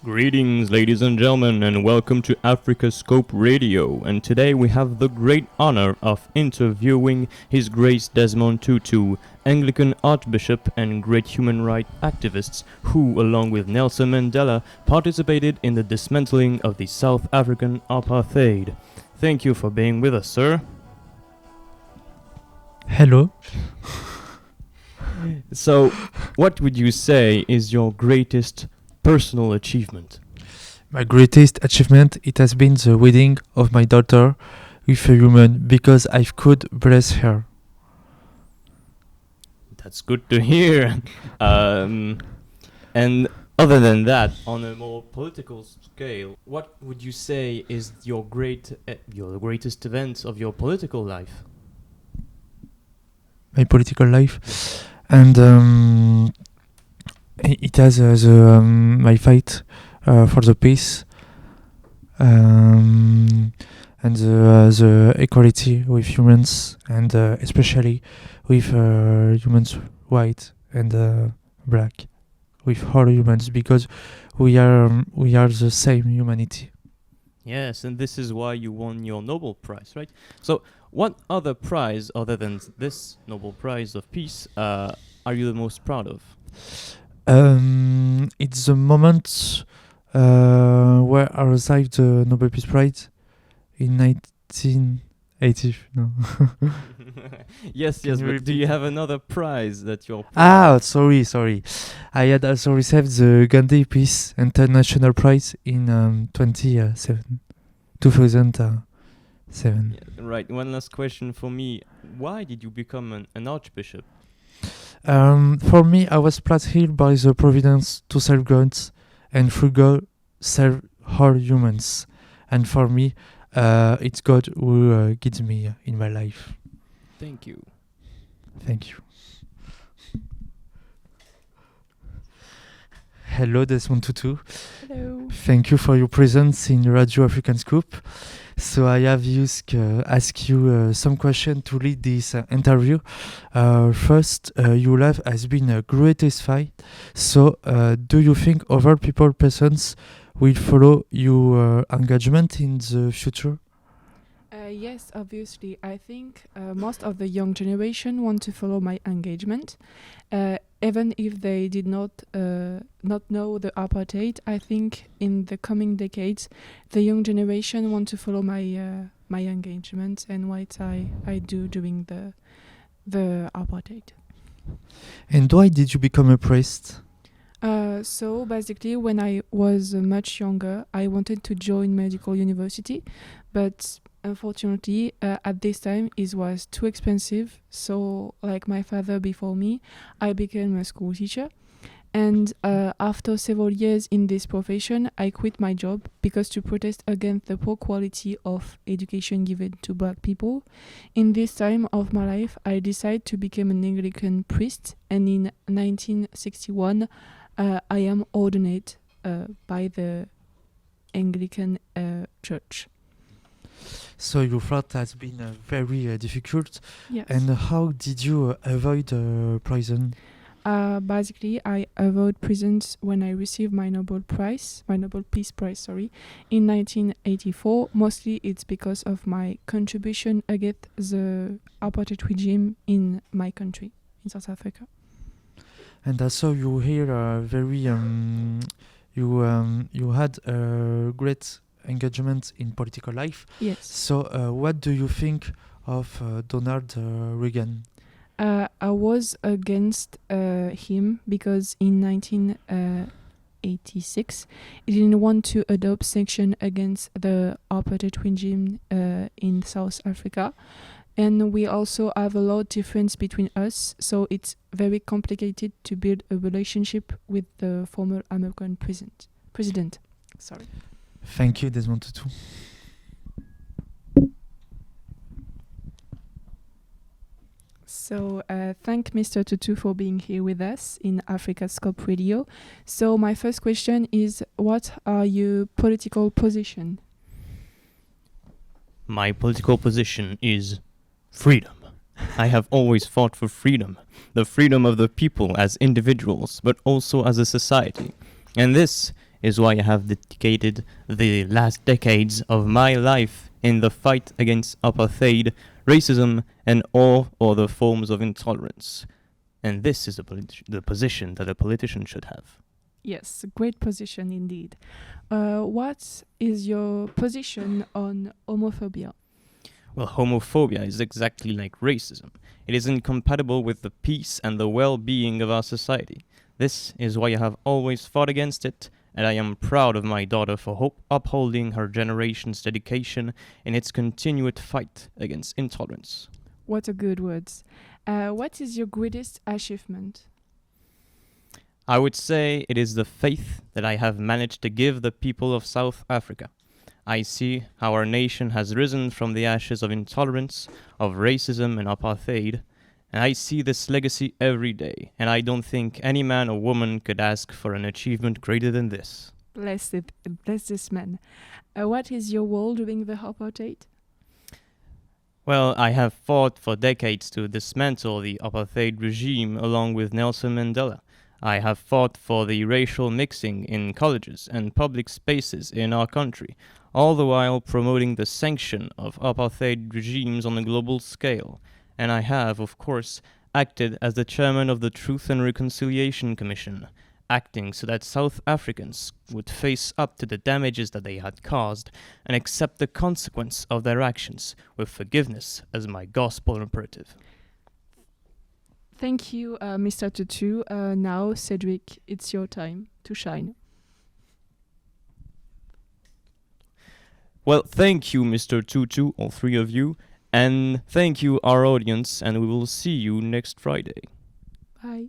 Greetings, ladies and gentlemen, and welcome to Africa Scope Radio. And today we have the great honor of interviewing His Grace Desmond Tutu, Anglican Archbishop and great human rights activists who, along with Nelson Mandela, participated in the dismantling of the South African apartheid. Thank you for being with us, sir. Hello. So, what would you say is your greatest personal achievement? My greatest achievement, it has been the wedding of my daughter with a human because I could bless her. That's good to hear. And other than that, on a more political scale, what would you say is your greatest event of your political life? My political life, and it has my fight for the peace and the equality with humans, and especially with humans white and black, with all humans, because we are the same humanity. Yes, and this is why you won your Nobel Prize, right? So, what other prize, other than this Nobel Prize of Peace, are you the most proud of? It's the moment where I received the Nobel Peace Prize in 1980. No. yes, but do you have another prize that you're Sorry. I had also received the Gandhi Peace International Prize in 2007. Yeah, right, one last question for me. Why did you become an archbishop? For me, I was placed here by the providence to serve God, and through God serve all humans. And for me, it's God who guides me in my life. Thank you. Thank you. Hello, Desmond Tutu. Hello. Thank you for your presence in Radio African Scoop. So I have ask you some questions to lead this interview. First, your life has been a greatest fight. So do you think other persons will follow your engagement in the future? Yes, obviously. I think most of the young generation want to follow my engagement. Even if they did not know the apartheid, I think in the coming decades, the young generation want to follow my my engagement and what I do during the apartheid. And why did you become a priest? So basically, when I was much younger, I wanted to join medical university, but unfortunately, at this time, it was too expensive. So, like my father before me, I became a school teacher. And after several years in this profession, I quit my job because to protest against the poor quality of education given to black people. In this time of my life, I decided to become an Anglican priest. And in 1961, I am ordained by the Anglican Church. So your flight has been very difficult. Yes. And how did you avoid prison? Basically, I avoid prisons when I received my Nobel Peace Prize, in 1984. Mostly it's because of my contribution against the apartheid regime in my country, in South Africa. And also you here very you had a great engagement in political life. Yes. So what do you think of Donald Reagan? I was against him because in 1986 he didn't want to adopt sanctions against the apartheid regime in South Africa. And we also have a lot of difference between us, so it's very complicated to build a relationship with the former American president. Sorry. Thank you, Desmond Tutu. So thank Mr. Tutu for being here with us in Africa Scope Radio. So my first question is, what are your political position? My political position is freedom. I have always fought for freedom, the freedom of the people as individuals, but also as a society. And this is why I have dedicated the last decades of my life in the fight against apartheid, racism, and all other forms of intolerance. And this is the position that a politician should have. Yes, great position indeed. What is your position on homophobia? Well, homophobia is exactly like racism. It is incompatible with the peace and the well-being of our society. This is why I have always fought against it, and I am proud of my daughter for upholding her generation's dedication in its continued fight against intolerance. What a good words. What is your greatest achievement? I would say it is the faith that I have managed to give the people of South Africa. I see how our nation has risen from the ashes of intolerance, of racism and apartheid, and I see this legacy every day, and I don't think any man or woman could ask for an achievement greater than this. Bless this man. What is your role during the apartheid? Well, I have fought for decades to dismantle the apartheid regime along with Nelson Mandela. I have fought for the racial mixing in colleges and public spaces in our country, all the while promoting the sanction of apartheid regimes on a global scale. And I have, of course, acted as the chairman of the Truth and Reconciliation Commission, acting so that South Africans would face up to the damages that they had caused and accept the consequence of their actions with forgiveness as my gospel imperative. Thank you, Mr. Tutu. Now, Cédric, it's your time to shine. Well, thank you, Mr. Tutu, all three of you, and thank you, our audience, and we will see you next Friday. Bye.